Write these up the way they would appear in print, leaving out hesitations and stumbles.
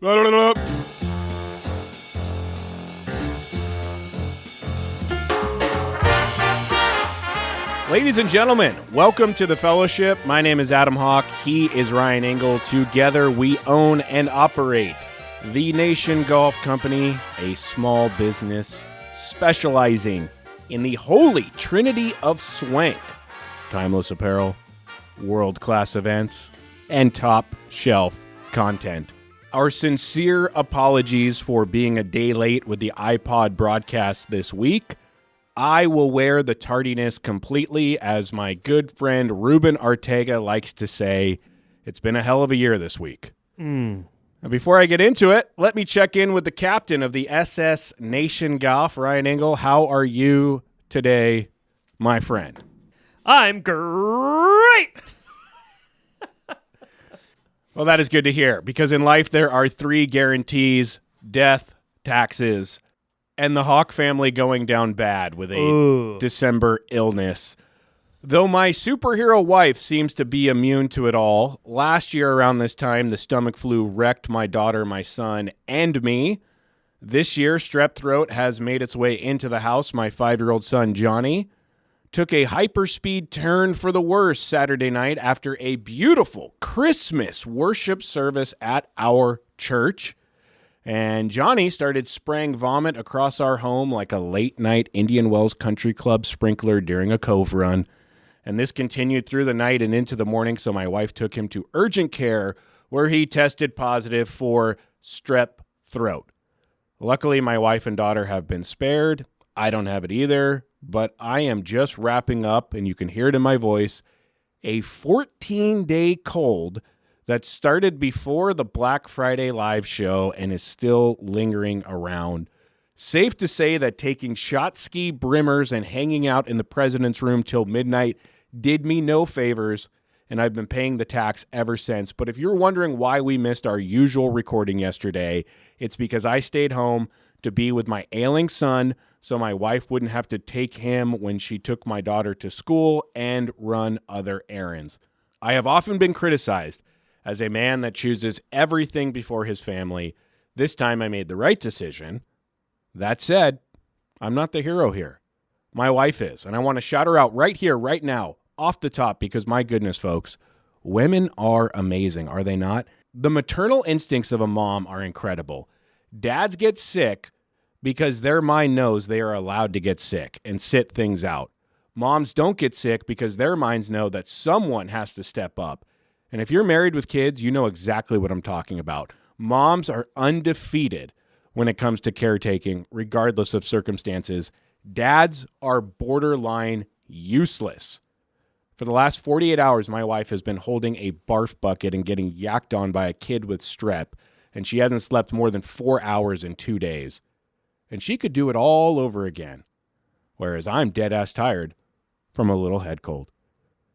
Ladies and gentlemen, welcome to the Fellowship. My name is Adam Hawk. He is Ryan Engle. Together we own and operate The Nation Golf Company, a small business specializing in the holy trinity of swank, timeless apparel, world-class events, and top-shelf content. Our sincere apologies for being a day late with the iPod broadcast this week. I will wear the tardiness completely, as my good friend Ruben Ortega likes to say. It's been a hell of a year this week. Now, before I get into it, let me check in with the captain of the SS Nation Golf, Ryan Engle. How are you today, my friend? I'm great! Well, that is good to hear, because in life there are three guarantees: death, taxes, and the Hawk family going down bad with a December illness. Though my superhero wife seems to be immune to it all, last year around this time, the stomach flu wrecked my daughter, my son, and me. This year, strep throat has made its way into the house. My 5-year-old son, Johnny, took a hyperspeed turn for the worse Saturday night after a beautiful Christmas worship service at our church. And Johnny started spraying vomit across our home like a late-night Indian Wells Country Club sprinkler during a cove run. And this continued through the night and into the morning, so my wife took him to urgent care, where he tested positive for strep throat. Luckily, my wife and daughter have been spared. I don't have it either, but I am just wrapping up, and you can hear it in my voice, a 14-day cold that started before the Black Friday live show and is still lingering around. Safe to say that taking shot ski brimmers and hanging out in the president's room till midnight did me no favors, and I've been paying the tax ever since. But if you're wondering why we missed our usual recording yesterday, it's because I stayed home to be with my ailing son so my wife wouldn't have to take him when she took my daughter to school and run other errands. I have often been criticized as a man that chooses everything before his family. This time I made the right decision. That said, I'm not the hero here. My wife is, and I want to shout her out right here, right now, off the top, because my goodness, folks, women are amazing, are they not? The maternal instincts of a mom are incredible. Dads get sick because their mind knows they are allowed to get sick and sit things out. Moms don't get sick because their minds know that someone has to step up. And if you're married with kids, you know exactly what I'm talking about. Moms are undefeated when it comes to caretaking, regardless of circumstances. Dads are borderline useless. For the last 48 hours, my wife has been holding a barf bucket and getting yacked on by a kid with strep, and she hasn't slept more than 4 hours in 2 days. And she could do it all over again, whereas I'm dead-ass tired from a little head cold.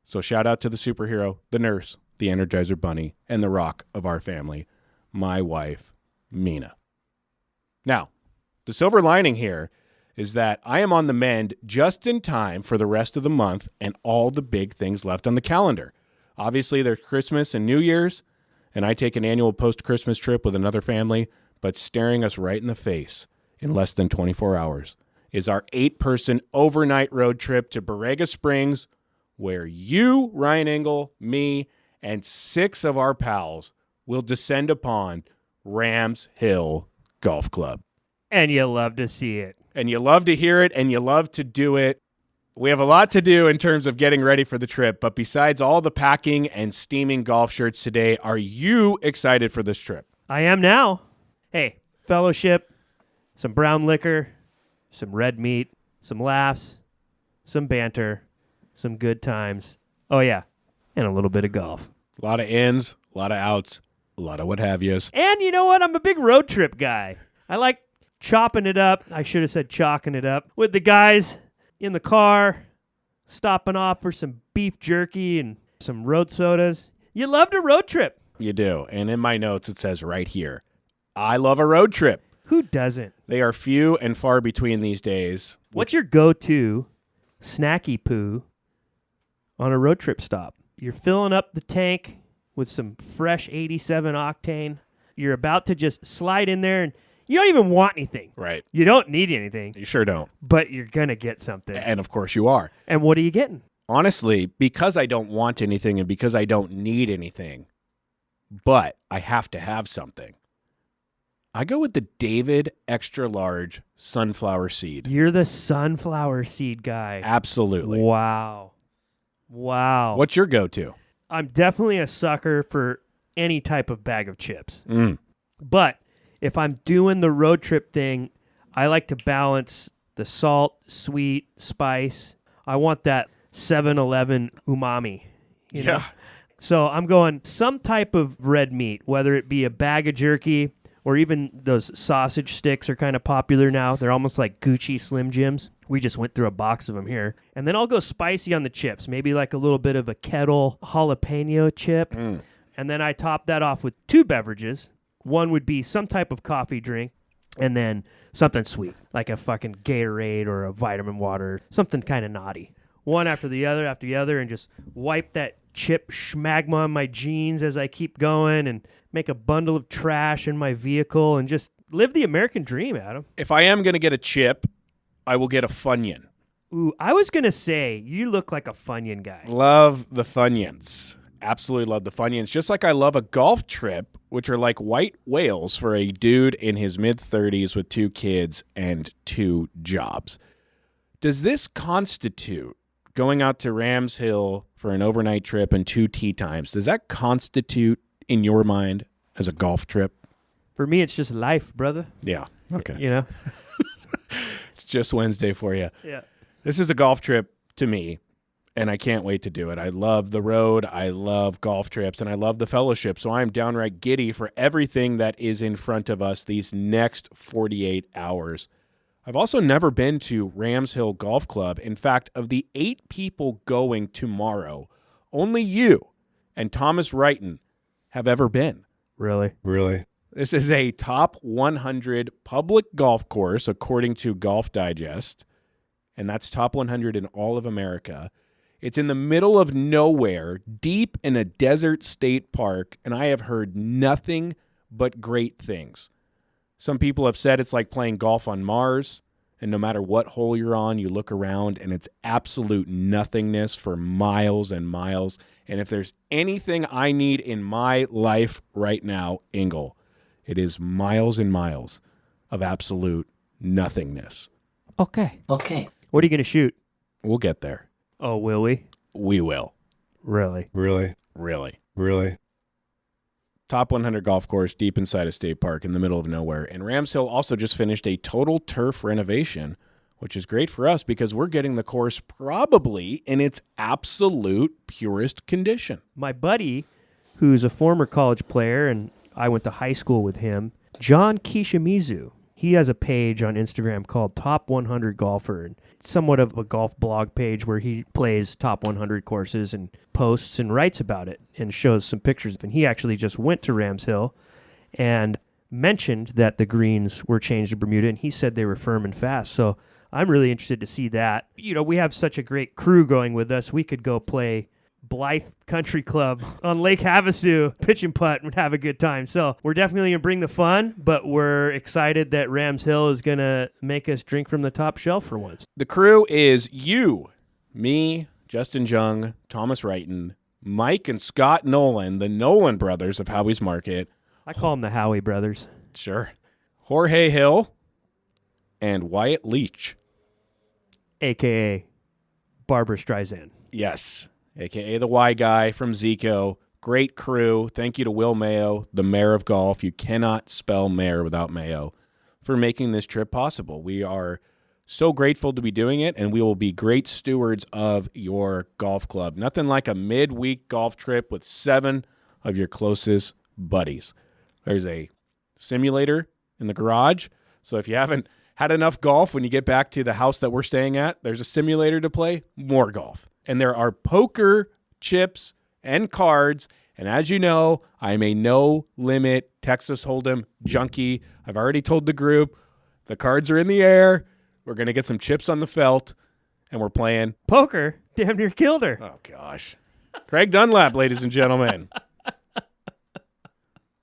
So shout out to the superhero, the nurse, the Energizer Bunny, and the rock of our family, my wife, Mina. Now, the silver lining here is that I am on the mend just in time for the rest of the month and all the big things left on the calendar. Obviously, there's Christmas and New Year's, and I take an annual post-Christmas trip with another family, but staring us right in the face in less than 24 hours is our 8-person overnight road trip to Borrega Springs, where you, Ryan Engle, me, and 6 of our pals will descend upon Rams Hill Golf Club. And you love to see it. And you love to hear it, and you love to do it. We have a lot to do in terms of getting ready for the trip, but besides all the packing and steaming golf shirts today, are you excited for this trip? I am now. Hey, fellowship, some brown liquor, some red meat, some laughs, some banter, some good times. Oh, yeah, and a little bit of golf. A lot of ins, a lot of outs, a lot of what have yous. And you know what? I'm a big road trip guy. I like chopping it up. I should have said chalking it up with the guys in the car, stopping off for some beef jerky and some road sodas. You love to road trip. You do. And in my notes, it says right here, I love a road trip. Who doesn't? They are few and far between these days. What's your go-to snacky poo on a road trip stop? You're filling up the tank with some fresh 87 octane, You're about to just slide in there, and you don't even want anything. Right. You don't need anything. You sure don't. But you're going to get something. And of course you are. And what are you getting? Honestly, because I don't want anything and because I don't need anything, but I have to have something, I go with the David Extra Large Sunflower Seed. You're the sunflower seed guy. Absolutely. Wow. What's your go-to? I'm definitely a sucker for any type of bag of chips. But if I'm doing the road trip thing, I like to balance the salt, sweet, spice. I want that 7-Eleven umami. You know? So I'm going some type of red meat, whether it be a bag of jerky or even those sausage sticks are kind of popular now. They're almost like Gucci Slim Jims. We just went through a box of them here. And then I'll go spicy on the chips, maybe like a little bit of a kettle jalapeno chip. And then I top that off with 2 beverages. One would be some type of coffee drink, and then something sweet, like a fucking Gatorade or a vitamin water, something kind of naughty. One after the other, and just wipe that chip schmagma on my jeans as I keep going and make a bundle of trash in my vehicle and just live the American dream, Adam. If I am going to get a chip, I will get a Funyun. Ooh, I was going to say, you look like a Funyun guy. Love the Funyuns. Absolutely love the Funyuns. Just like I love a golf trip, which are like white whales for a dude in his mid-30s with 2 kids and 2 jobs. Does this constitute going out to Rams Hill for an overnight trip and 2 tee times? Does that constitute, in your mind, as a golf trip? For me, it's just life, brother. Yeah. Okay. You know? It's just Wednesday for you. Yeah. This is a golf trip to me, and I can't wait to do it. I love the road, I love golf trips, and I love the fellowship, so I'm downright giddy for everything that is in front of us these next 48 hours. I've also never been to Rams Hill Golf Club. In fact, of the 8 people going tomorrow, only you and Thomas Wrighton have ever been. Really? This is a top 100 public golf course, according to Golf Digest, and that's top 100 in all of America. It's in the middle of nowhere, deep in a desert state park, and I have heard nothing but great things. Some people have said it's like playing golf on Mars, and no matter what hole you're on, you look around, and it's absolute nothingness for miles and miles. And if there's anything I need in my life right now, Engle, it is miles and miles of absolute nothingness. Okay. What are you going to shoot? We'll get there. Oh, will we? We will. Really? Top 100 golf course deep inside a state park in the middle of nowhere. And Rams Hill also just finished a total turf renovation, which is great for us because we're getting the course probably in its absolute purest condition. My buddy, who's a former college player, and I went to high school with him, John Kishimizu. He has a page on Instagram called Top 100 Golfer, and somewhat of a golf blog page where he plays top 100 courses and posts and writes about it and shows some pictures. And he actually just went to Rams Hill and mentioned that the greens were changed to Bermuda, and he said they were firm and fast. So I'm really interested to see that. You know, we have such a great crew going with us. We could go play Blythe Country Club on Lake Havasu, pitch and putt, and have a good time. So we're definitely going to bring the fun, but we're excited that Rams Hill is going to make us drink from the top shelf for once. The crew is you, me, Justin Jung, Thomas Wrighton, Mike and Scott Nolan, the Nolan brothers of Howie's Market. I call them the Howie brothers. Sure. Jorge Hill and Wyatt Leach. A.K.A. Barbara Streisand. Yes. A.K.A. the Y guy from Zico. Great crew. Thank you to Will Mayo, the mayor of golf. You cannot spell mayor without Mayo, for making this trip possible. We are so grateful to be doing it, and we will be great stewards of your golf club. Nothing like a midweek golf trip with 7 of your closest buddies. There's a simulator in the garage, so if you haven't had enough golf when you get back to the house that we're staying at, there's a simulator to play, more golf. And there are poker, chips, and cards. And as you know, I'm a no-limit Texas Hold'em junkie. I've already told the group, the cards are in the air. We're going to get some chips on the felt, and we're playing poker. Damn near killed her. Oh, gosh. Craig Dunlap, ladies and gentlemen.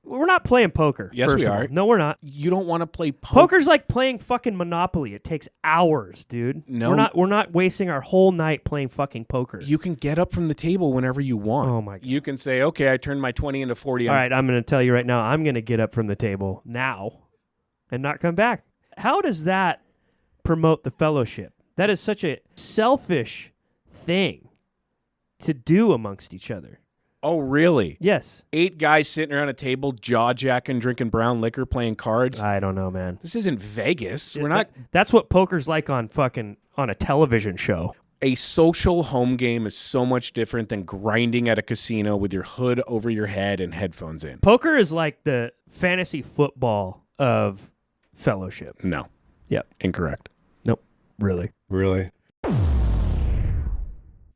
We're not playing poker. Yes, we are. No, we're not. You don't want to play poker. Poker's like playing fucking Monopoly. It takes hours, dude. No. We're not wasting our whole night playing fucking poker. You can get up from the table whenever you want. Oh, my God. You can say, okay, I turned my 20 into 40. All right, I'm going to tell you right now, I'm going to get up from the table now and not come back. How does that promote the fellowship? That is such a selfish thing to do amongst each other. Oh, really? Yes. 8 guys sitting around a table, jaw-jacking, drinking brown liquor, playing cards. I don't know, man. This isn't Vegas. We're not. That's what poker's like on a television show. A social home game is so much different than grinding at a casino with your hood over your head and headphones in. Poker is like the fantasy football of fellowship. No. Yep. Incorrect. Nope. Really.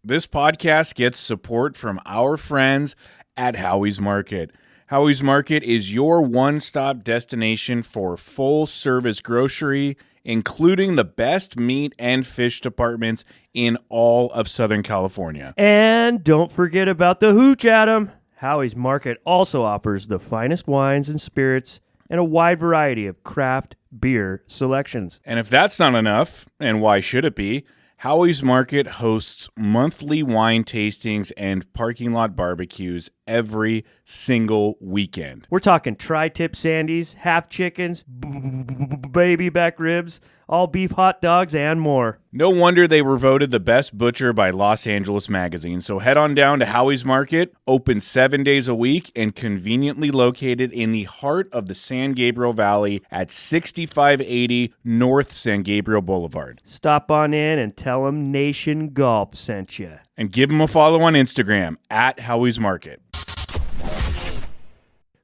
This podcast gets support from our friends at Howie's Market. Howie's Market is your one-stop destination for full-service grocery, including the best meat and fish departments in all of Southern California. And don't forget about the hooch, Adam. Howie's Market also offers the finest wines and spirits and a wide variety of craft beer selections. And if that's not enough, and why should it be, Howie's Market hosts monthly wine tastings and parking lot barbecues every single weekend. We're talking tri-tip sandies, half chickens, baby back ribs, all beef hot dogs, and more. No wonder they were voted the best butcher by Los Angeles Magazine. So head on down to Howie's Market, open 7 days a week and conveniently located in the heart of the San Gabriel Valley at 6580 North San Gabriel Boulevard. Stop on in and tell them Nation Golf sent you. And give them a follow on Instagram at Howie's Market.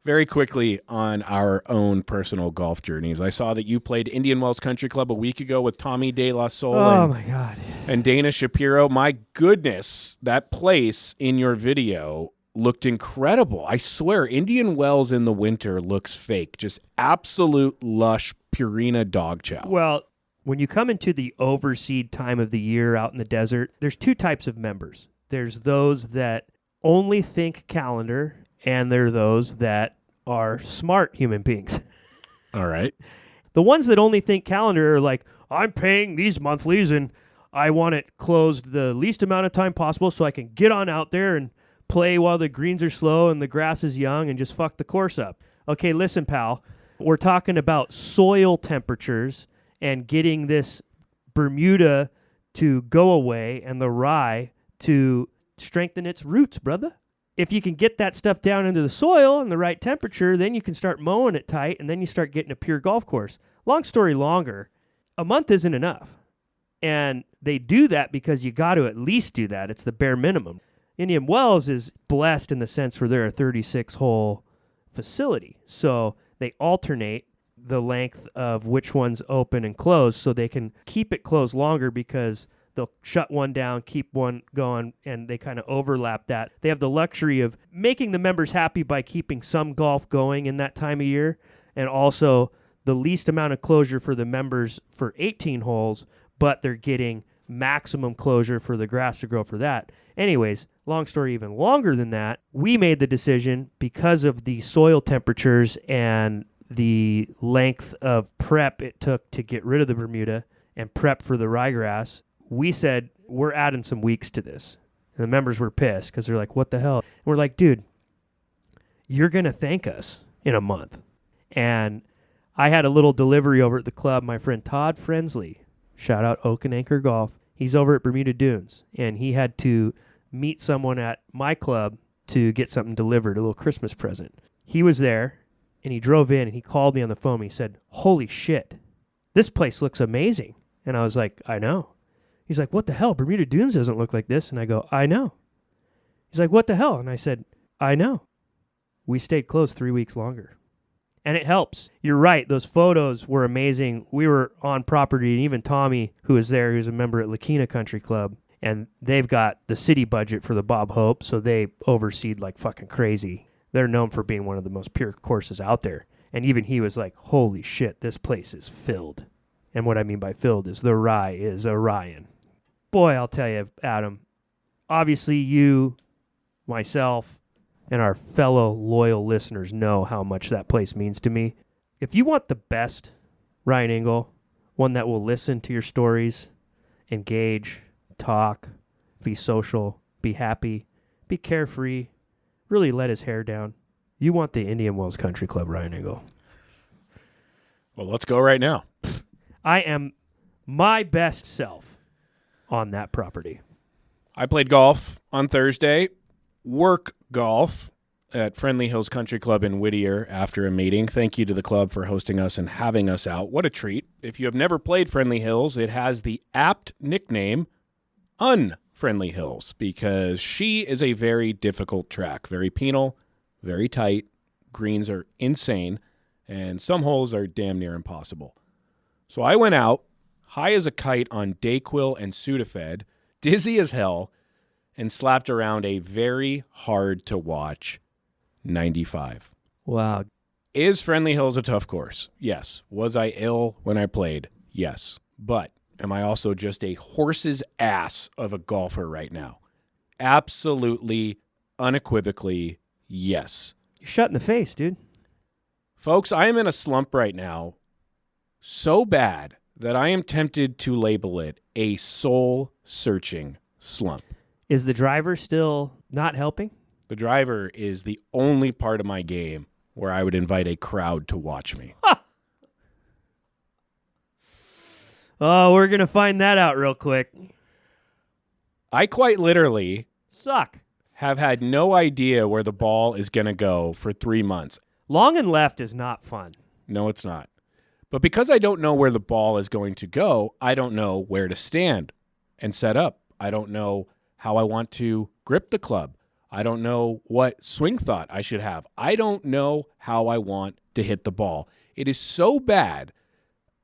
Very quickly on our own personal golf journeys, I saw that you played Indian Wells Country Club a week ago with Tommy De La Soul my God. and Dana Shapiro. My goodness, that place in your video looked incredible. I swear, Indian Wells in the winter looks fake. Just absolute lush Purina dog chow. Well, when you come into the overseed time of the year out in the desert, there's 2 types of members. There's those that only think calendar, and there are those that are smart human beings. All right. The ones that only think calendar are like, I'm paying these monthlies and I want it closed the least amount of time possible so I can get on out there and play while the greens are slow and the grass is young and just fuck the course up. Okay, listen, pal. We're talking about soil temperatures and getting this Bermuda to go away and the rye to strengthen its roots, brother. If you can get that stuff down into the soil and the right temperature, then you can start mowing it tight, and then you start getting a pure golf course. Long story longer, a month isn't enough. And they do that because you got to at least do that. It's the bare minimum. Indian Wells is blessed in the sense where they're a 36-hole facility. So they alternate the length of which one's open and closed so they can keep it closed longer because they'll shut one down, keep one going, and they kind of overlap that. They have the luxury of making the members happy by keeping some golf going in that time of year, and also the least amount of closure for the members for 18 holes, but they're getting maximum closure for the grass to grow for that. Anyways, long story even longer than that, we made the decision because of the soil temperatures and the length of prep it took to get rid of the Bermuda and prep for the ryegrass. We said, we're adding some weeks to this. And the members were pissed because they're like, what the hell? And we're like, dude, you're going to thank us in a month. And I had a little delivery over at the club. My friend Todd Frensley, shout out Oak and Anchor Golf, he's over at Bermuda Dunes. And he had to meet someone at my club to get something delivered, a little Christmas present. He was there, and he drove in, and he called me on the phone. He said, holy shit, this place looks amazing. And I was like, I know. He's like, what the hell? Bermuda Dunes doesn't look like this. And I go, I know. He's like, what the hell? And I said, I know. We stayed closed 3 weeks longer. And it helps. You're right. Those photos were amazing. We were on property, and even Tommy, who was there, who's a member at Lakina Country Club, and they've got the city budget for the Bob Hope, so they overseed like fucking crazy. They're known for being one of the most pure courses out there. And even he was like, holy shit, this place is filled. And what I mean by filled is the rye is a Ryan. Boy, I'll tell you, Adam, obviously you, myself, and our fellow loyal listeners know how much that place means to me. If you want the best Ryan Engle, one that will listen to your stories, engage, talk, be social, be happy, be carefree, really let his hair down, you want the Indian Wells Country Club Ryan Engle. Well, let's go right now. I am my best self on that property. I played golf on Thursday, work golf at Friendly Hills Country Club in Whittier after a meeting. Thank you to the club for hosting us and having us out. What a treat. If you have never played Friendly Hills, it has the apt nickname Unfriendly Hills because she is a very difficult track, very penal, very tight. Greens are insane, and some holes are damn near impossible. So I went out, high as a kite on Dayquil and Sudafed, dizzy as hell, and slapped around a very hard-to-watch 95. Wow. Is Friendly Hills a tough course? Yes. Was I ill when I played? Yes. But am I also just a horse's ass of a golfer right now? Absolutely, unequivocally, yes. You're shut in the face, dude. Folks, I am in a slump right now so bad that I am tempted to label it a soul-searching slump. Is the driver still not helping? The driver is the only part of my game where I would invite a crowd to watch me. Oh, we're going to find that out real quick. I quite literally Suck. have had no idea where the ball is going to go for 3 months. Long and left is not fun. No, it's not. But because I don't know where the ball is going to go, I don't know where to stand and set up. I don't know how I want to grip the club. I don't know what swing thought I should have. I don't know how I want to hit the ball. It is so bad,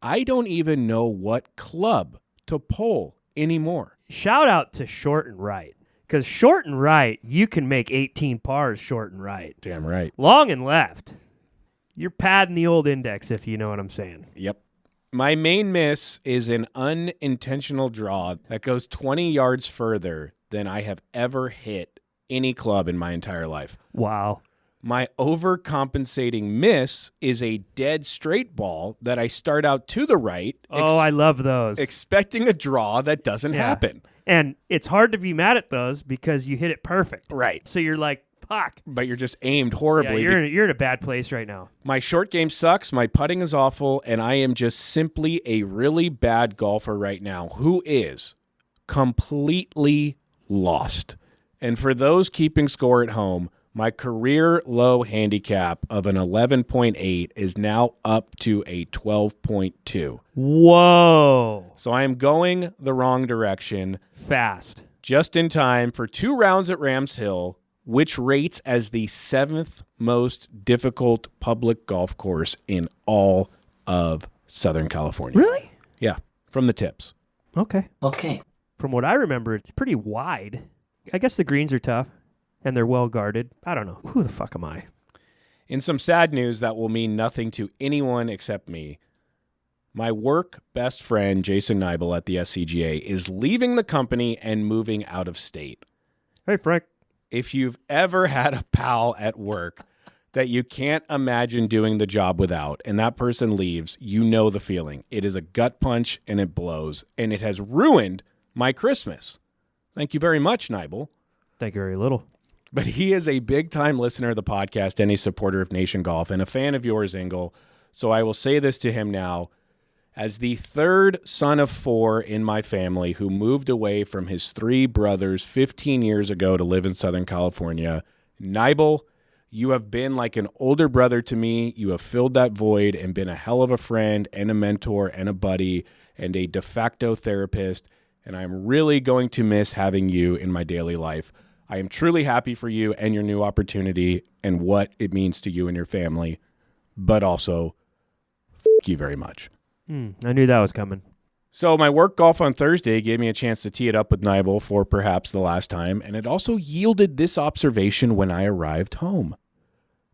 I don't even know what club to pull anymore. Shout out to short and right. Because short and right, you can make 18 pars short and right. Damn right. Long and left, you're padding the old index, if you know what I'm saying. Yep. My main miss is an unintentional draw that goes 20 yards further than I have ever hit any club in my entire life. Wow. My overcompensating miss is a dead straight ball that I start out to the right. I love those. Expecting a draw that doesn't happen. And it's hard to be mad at those because you hit it perfect. Right. So you're like, fuck. But you're just aimed horribly. Yeah, you're in a bad place right now. My short game sucks. My putting is awful. And I am just simply a really bad golfer right now who is completely lost. And for those keeping score at home, my career low handicap of an 11.8 is now up to a 12.2. Whoa. So I am going the wrong direction. Fast. Just in time for 2 rounds at Rams Hill, which rates as the 7th most difficult public golf course in all of Southern California. Really? Yeah, from the tips. Okay. Okay. From what I remember, it's pretty wide. I guess the greens are tough, and they're well guarded. I don't know. Who the fuck am I? In some sad news that will mean nothing to anyone except me, my work best friend, Jason Neibel at the SCGA, is leaving the company and moving out of state. Hey, Frank. If you've ever had a pal at work that you can't imagine doing the job without, and that person leaves, you know the feeling. It is a gut punch, and it blows, and it has ruined my Christmas. Thank you very much, Neibel. Thank you very little. But he is a big-time listener of the podcast and a supporter of Nation Golf and a fan of yours, Engle. So I will say this to him now. As the third son of 4 in my family who moved away from his 3 brothers 15 years ago to live in Southern California, Neibel, you have been like an older brother to me. You have filled that void and been a hell of a friend and a mentor and a buddy and a de facto therapist. And I'm really going to miss having you in my daily life. I am truly happy for you and your new opportunity and what it means to you and your family. But also, f*** you very much. I knew that was coming. So my work golf on Thursday gave me a chance to tee it up with Neibel for perhaps the last time, and it also yielded this observation when I arrived home.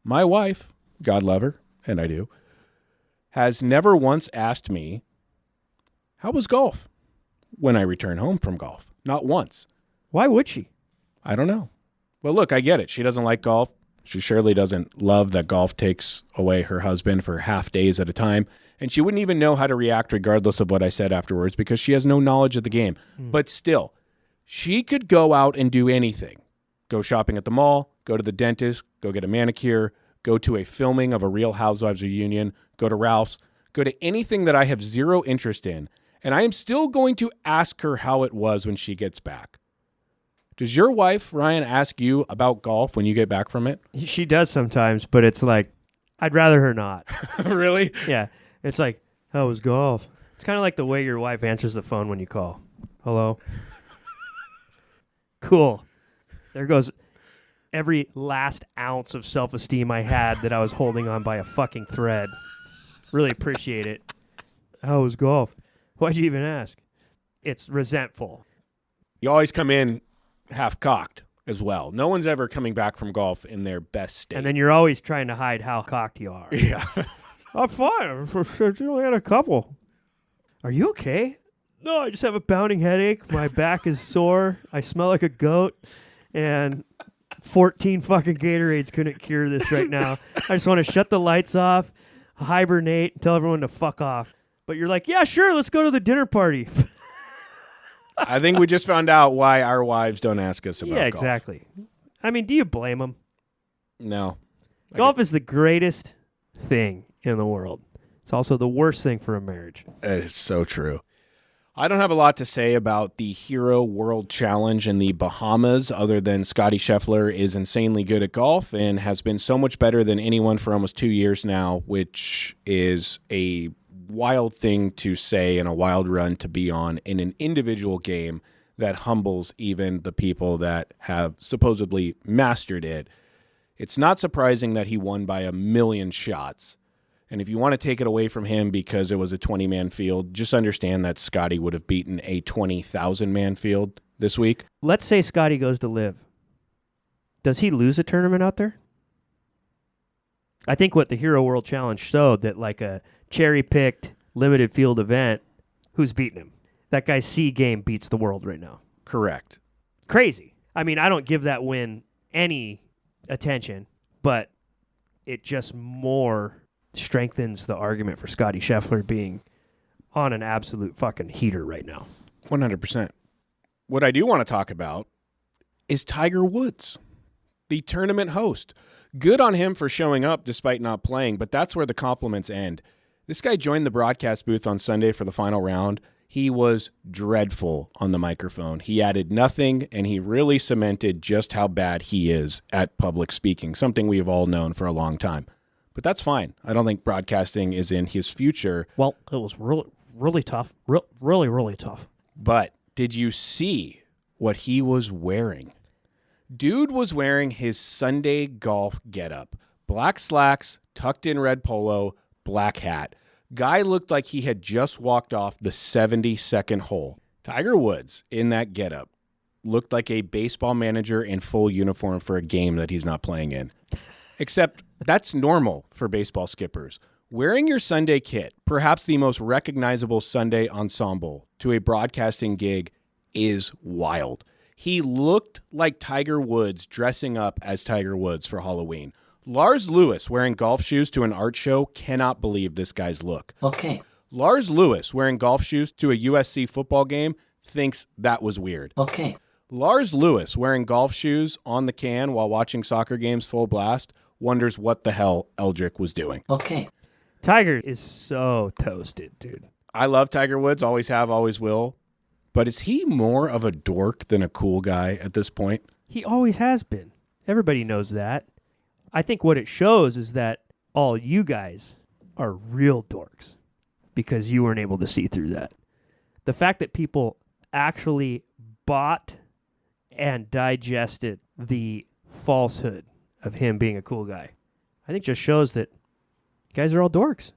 My wife, God love her, and I do, has never once asked me, how was golf when I return home from golf? Not once. Why would she? I don't know. But look, I get it. She doesn't like golf. She surely doesn't love that golf takes away her husband for half days at a time. And she wouldn't even know how to react regardless of what I said afterwards because she has no knowledge of the game. But still, she could go out and do anything. Go shopping at the mall, go to the dentist, go get a manicure, go to a filming of a Real Housewives reunion, go to Ralph's, go to anything that I have zero interest in. And I am still going to ask her how it was when she gets back. Does your wife, Ryan, ask you about golf when you get back from it? She does sometimes, but it's like, I'd rather her not. Really? Yeah. It's like, how was golf? It's kind of like the way your wife answers the phone when you call. Hello? Cool. There goes every last ounce of self-esteem I had that I was holding on by a fucking thread. Really appreciate it. How was golf? Why'd you even ask? It's resentful. You always come in half-cocked as well. No one's ever coming back from golf in their best state. And then you're always trying to hide how cocked you are. Yeah. I'm fine. I only had a couple. Are you okay? No, I just have a pounding headache. My back is sore. I smell like a goat. And 14 fucking Gatorades couldn't cure this right now. I just want to shut the lights off, hibernate, and tell everyone to fuck off. But you're like, yeah, sure, let's go to the dinner party. I think we just found out why our wives don't ask us about golf. Yeah, exactly. I mean, do you blame them? No. Golf is the greatest thing in the world. It's also the worst thing for a marriage. It's so true. I don't have a lot to say about the Hero World Challenge in the Bahamas other than Scotty Scheffler is insanely good at golf and has been so much better than anyone for almost 2 years now, which is a wild thing to say and a wild run to be on in an individual game that humbles even the people that have supposedly mastered it. It's not surprising that he won by a million shots. And if you want to take it away from him because it was a 20-man field, just understand that Scotty would have beaten a 20,000-man field this week. Let's say Scotty goes to live. Does he lose a tournament out there? I think what the Hero World Challenge showed that like a cherry-picked limited field event, who's beating him? That guy's C game beats the world right now. Correct. Crazy. I mean, I don't give that win any attention, but it just more strengthens the argument for Scotty Scheffler being on an absolute fucking heater right now. 100%. What I do want to talk about is Tiger Woods, the tournament host. Good on him for showing up despite not playing, but that's where the compliments end. This guy joined the broadcast booth on Sunday for the final round. He was dreadful on the microphone. He added nothing, and he really cemented just how bad he is at public speaking, something we have all known for a long time. But that's fine. I don't think broadcasting is in his future. Well, it was really tough. Really tough. But did you see what he was wearing? Dude was wearing his Sunday golf getup. Black slacks, tucked in red polo, black hat. Guy looked like he had just walked off the 72nd hole. Tiger Woods, in that getup, looked like a baseball manager in full uniform for a game that he's not playing in. Except that's normal for baseball skippers. Wearing your Sunday kit, perhaps the most recognizable Sunday ensemble, to a broadcasting gig is wild. He looked like Tiger Woods dressing up as Tiger Woods for Halloween. Lars Lewis wearing golf shoes to an art show cannot believe this guy's look. Okay. Lars Lewis wearing golf shoes to a USC football game thinks that was weird. Okay. Lars Lewis wearing golf shoes on the can while watching soccer games full blast wonders what the hell Eldrick was doing. Okay. Tiger is so toasted, dude. I love Tiger Woods, always have, always will. But is he more of a dork than a cool guy at this point? He always has been. Everybody knows that. I think what it shows is that all you guys are real dorks because you weren't able to see through that. The fact that people actually bought and digested the falsehood of him being a cool guy, I think just shows that you guys are all dorks.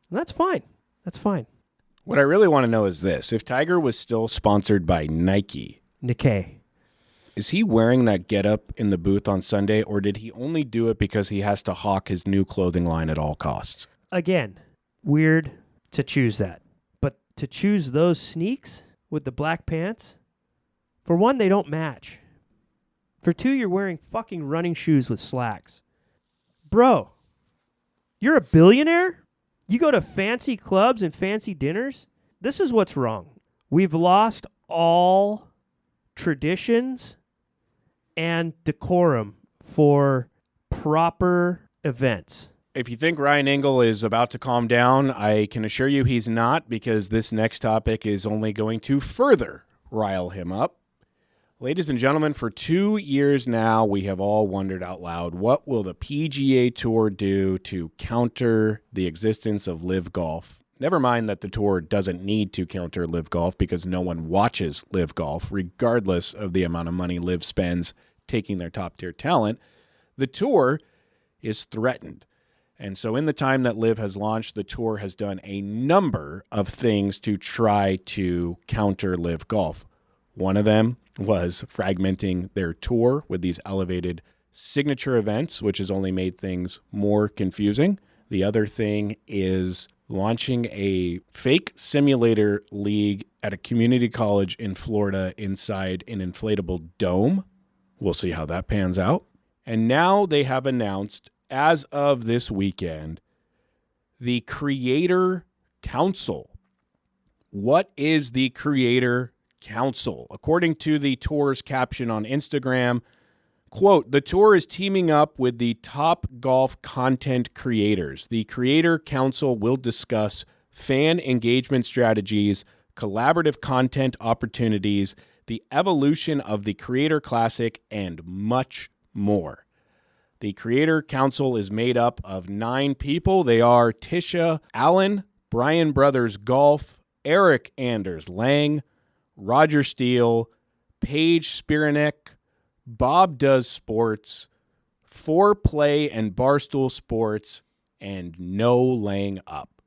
And that's fine. That's fine. What I really want to know is this. If Tiger was still sponsored by Nike, Nikkei, is he wearing that getup in the booth on Sunday, or did he only do it because he has to hawk his new clothing line at all costs? again, weird to choose that. But to choose those sneaks with the black pants, for one, they don't match. For two, you're wearing fucking running shoes with slacks. Bro, you're a billionaire? You go to fancy clubs and fancy dinners? This is what's wrong. We've lost all traditions and decorum for proper events. If you think Ryan Engle is about to calm down, I can assure you he's not, because this next topic is only going to further rile him up. Ladies and gentlemen, for 2 years now, we have all wondered out loud, what will the PGA Tour do to counter the existence of LIV Golf? Never mind that the Tour doesn't need to counter LIV Golf because no one watches LIV Golf, regardless of the amount of money LIV spends taking their top-tier talent. The Tour is threatened. And so in the time that LIV has launched, the Tour has done a number of things to try to counter LIV Golf. One of them was fragmenting their tour with these elevated signature events, which has only made things more confusing. The other thing is launching a fake simulator league at a community college in Florida inside an inflatable dome. We'll see how that pans out. And now they have announced, as of this weekend, the Creator Council. What is the Creator Council? According to the Tour's caption on Instagram, quote, the Tour is teaming up with the top golf content creators. The Creator Council will discuss fan engagement strategies, collaborative content opportunities, the evolution of the Creator Classic, and much more. The Creator Council is made up of 9 people. They are Tisha Allen, Brian Brothers Golf, Eric Anders Lang, Roger Steele, Paige Spiranek, Bob Does Sports, Foreplay and Barstool Sports, and No Laying Up.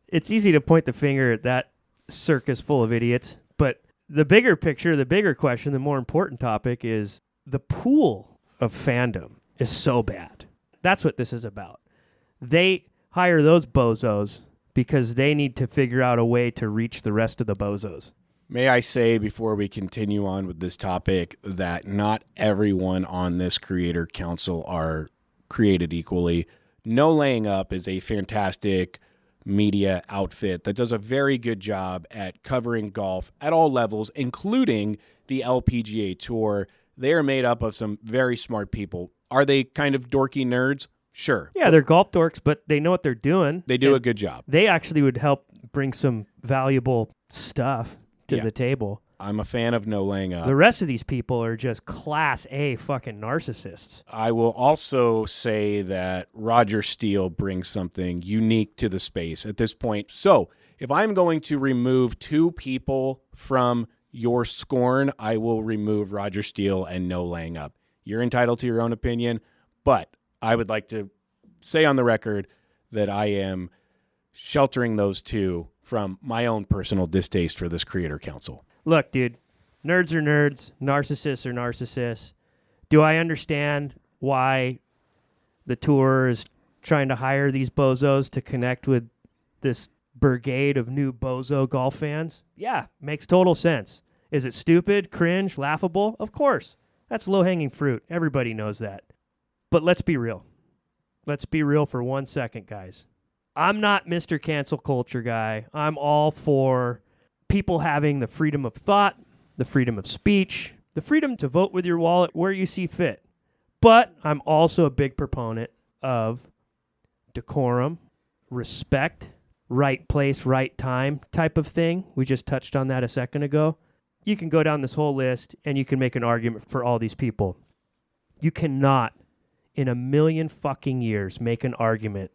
It's easy to point the finger at that circus full of idiots, but the bigger picture, the bigger question, the more important topic is the pool of fandom is so bad. That's what this is about. They hire those bozos because they need to figure out a way to reach the rest of the bozos. May I say, before we continue on with this topic, that not everyone on this Creator Council are created equally. No Laying Up is a fantastic media outfit that does a very good job at covering golf at all levels, including the LPGA Tour. They are made up of some very smart people. Are they kind of dorky nerds? Sure. Yeah, they're golf dorks, but they know what they're doing. They do a good job. They actually would help bring some valuable stuff to the table. I'm a fan of No Laying Up. The rest of these people are just class A fucking narcissists. I will also say that Roger Steele brings something unique to the space at this point. So if I'm going to remove 2 people from your scorn, I will remove Roger Steele and No Laying Up. You're entitled to your own opinion, but I would like to say on the record that I am sheltering those 2 from my own personal distaste for this Creator Council. Look, dude, nerds are nerds, narcissists are narcissists. Do I understand why the Tour is trying to hire these bozos to connect with this brigade of new bozo golf fans? Yeah, makes total sense. Is it stupid, cringe, laughable? Of course. That's low-hanging fruit. Everybody knows that. But let's be real. Let's be real for 1 second, guys. I'm not Mr. Cancel Culture guy. I'm all for people having the freedom of thought, the freedom of speech, the freedom to vote with your wallet where you see fit. But I'm also a big proponent of decorum, respect, right place, right time type of thing. We just touched on that a second ago. You can go down this whole list and you can make an argument for all these people. You cannot, in a million fucking years, make an argument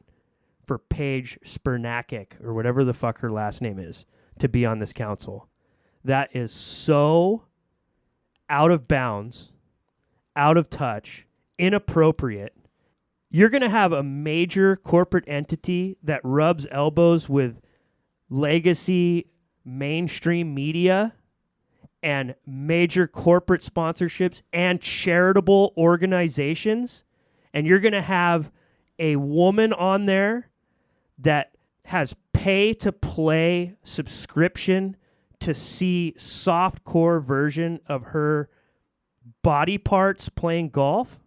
for Paige Spiranek, or whatever the fuck her last name is, to be on this council. That is so out of bounds, out of touch, inappropriate. You're going to have a major corporate entity that rubs elbows with legacy mainstream media and major corporate sponsorships and charitable organizations, and you're going to have a woman on there that has pay-to-play subscription to see softcore version of her body parts playing golf?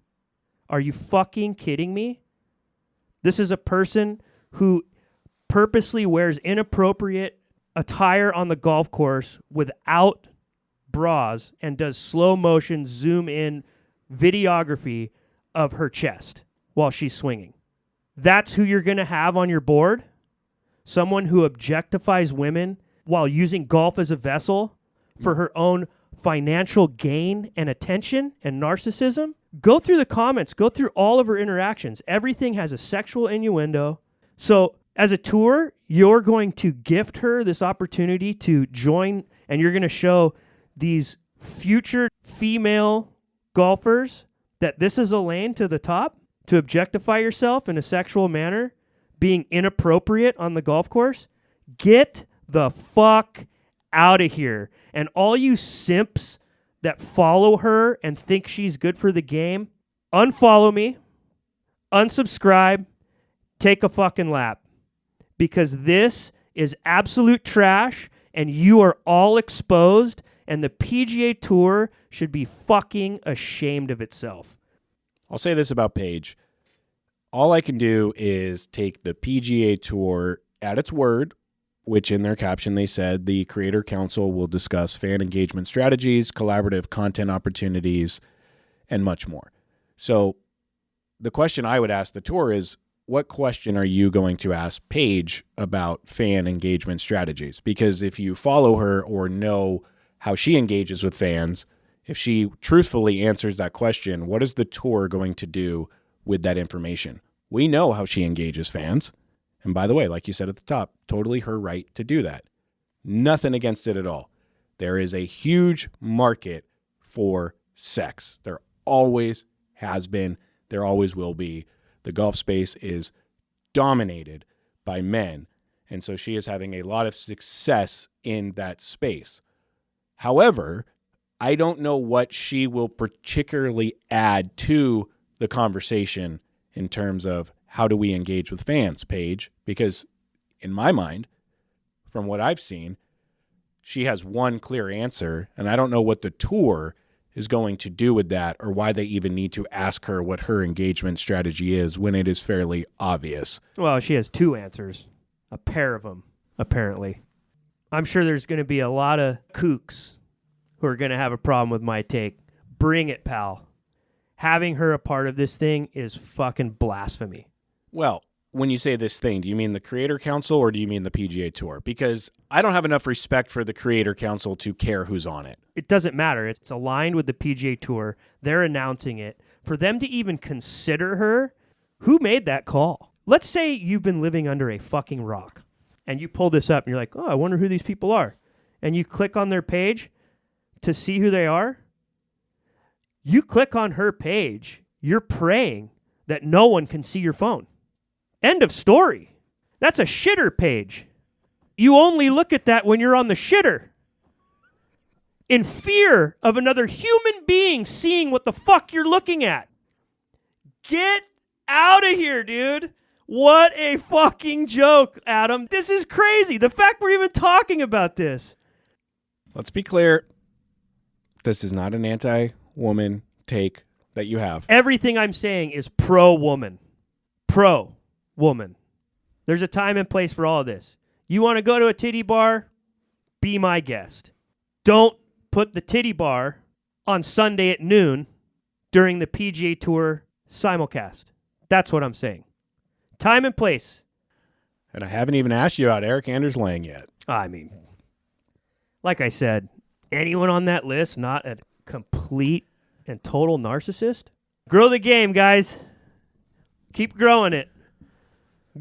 Are you fucking kidding me? This is a person who purposely wears inappropriate attire on the golf course without bras and does slow motion zoom in videography of her chest while she's swinging. That's who you're going to have on your board? Someone who objectifies women while using golf as a vessel for her own financial gain and attention and narcissism? Go through the comments. Go through all of her interactions. Everything has a sexual innuendo. So as a tour, you're going to gift her this opportunity to join, and you're going to show these future female golfers that this is a lane to the top to objectify yourself in a sexual manner, being inappropriate on the golf course. Get the fuck out of here. And all you simps that follow her and think she's good for the game, unfollow me, unsubscribe, take a fucking lap. Because this is absolute trash and you are all exposed, and the PGA Tour should be fucking ashamed of itself. I'll say this about Paige. All I can do is take the PGA Tour at its word, which in their caption they said the Creator Council will discuss fan engagement strategies, collaborative content opportunities, and much more. So the question I would ask the tour is, what question are you going to ask Paige about fan engagement strategies? Because if you follow her or know how she engages with fans, if she truthfully answers that question, what is the tour going to do with that information? We know how she engages fans. And by the way, like you said at the top, totally her right to do that. Nothing against it at all. There is a huge market for sex. There always has been. There always will be. The golf space is dominated by men. And so she is having a lot of success in that space. However, I don't know what she will particularly add to the conversation in terms of how do we engage with fans, Paige? Because in my mind, from what I've seen, she has one clear answer, and I don't know what the tour is going to do with that or why they even need to ask her what her engagement strategy is when it is fairly obvious. Well, she has two answers, a pair of them, apparently. I'm sure there's going to be a lot of kooks who are going to have a problem with my take. Bring it, pal. Having her a part of this thing is fucking blasphemy. Well, when you say this thing, do you mean the Creator Council or do you mean the PGA Tour? Because I don't have enough respect for the Creator Council to care who's on it. It doesn't matter. It's aligned with the PGA Tour. They're announcing it. For them to even consider her, who made that call? Let's say you've been living under a fucking rock and you pull this up and you're like, oh, I wonder who these people are. And you click on their page to see who they are. You click on her page, you're praying that no one can see your phone. End of story. That's a shitter page. You only look at that when you're on the shitter. In fear of another human being seeing what the fuck you're looking at. Get out of here, dude. What a fucking joke, Adam. This is crazy. The fact we're even talking about this. Let's be clear. This is not an anti-woman take that you have. Everything I'm saying is pro-woman. Pro-woman. There's a time and place for all of this. You want to go to a titty bar? Be my guest. Don't put the titty bar on Sunday at noon during the PGA Tour simulcast. That's what I'm saying. Time and place. And I haven't even asked you about Eric Anders Lang yet. I mean, like I said, anyone on that list not a complete and total narcissist? Grow the game, guys. Keep growing it.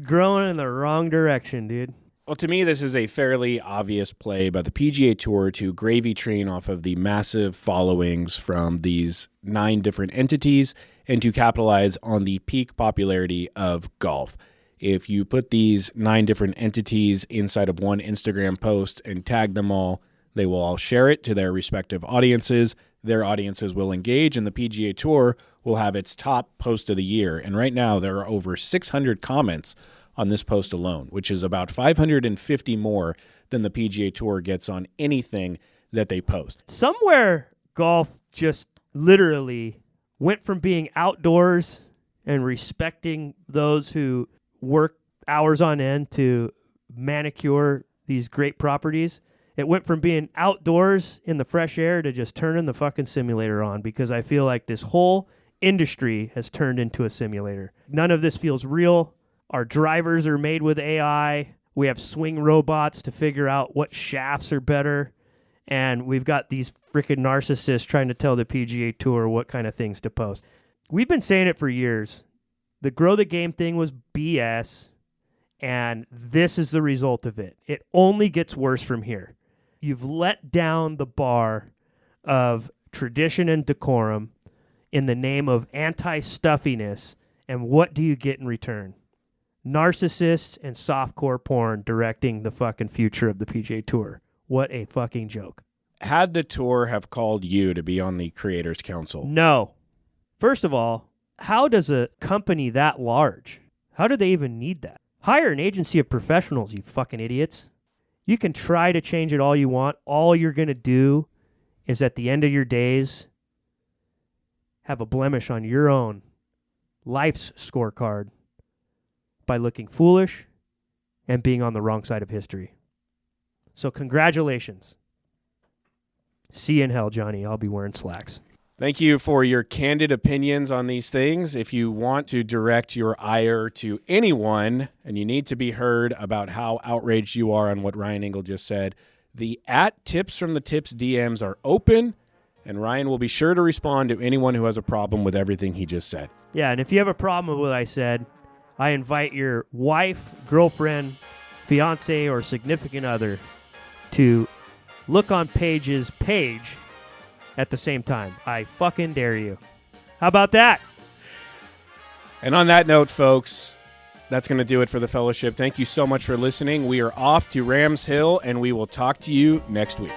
Growing in the wrong direction, dude. Well, to me, this is a fairly obvious play by the PGA Tour to gravy train off of the massive followings from these 9 different entities and to capitalize on the peak popularity of golf. If you put these 9 different entities inside of one Instagram post and tag them all, they will all share it to their respective audiences. Their audiences will engage, and the PGA Tour will have its top post of the year. And right now, there are over 600 comments on this post alone, which is about 550 more than the PGA Tour gets on anything that they post. Somewhere golf just literally went from being outdoors and respecting those who work hours on end to manicure these great properties. It went from being outdoors in the fresh air to just turning the fucking simulator on, because I feel like this whole industry has turned into a simulator. None of this feels real. Our drivers are made with AI. We have swing robots to figure out what shafts are better. And we've got these freaking narcissists trying to tell the PGA Tour what kind of things to post. We've been saying it for years. The Grow the Game thing was BS, and this is the result of it. It only gets worse from here. You've let down the bar of tradition and decorum in the name of anti-stuffiness, and what do you get in return? Narcissists and softcore porn directing the fucking future of the PGA Tour. What a fucking joke. Had the tour have called you to be on the Creators Council? No. First of all, how does a company that large, how do they even need that? Hire an agency of professionals, you fucking idiots. You can try to change it all you want. All you're going to do is at the end of your days have a blemish on your own life's scorecard by looking foolish and being on the wrong side of history. So congratulations. See you in hell, Johnny. I'll be wearing slacks. Thank you for your candid opinions on these things. If you want to direct your ire to anyone and you need to be heard about how outraged you are on what Ryan Engle just said, the @Tips from the Tips DMs are open, and Ryan will be sure to respond to anyone who has a problem with everything he just said. Yeah, and if you have a problem with what I said, I invite your wife, girlfriend, fiance, or significant other to look on Paige's page at the same time. I fucking dare you. How about that? And on that note, folks, that's going to do it for the fellowship. Thank you so much for listening. We are off to Rams Hill, and we will talk to you next week.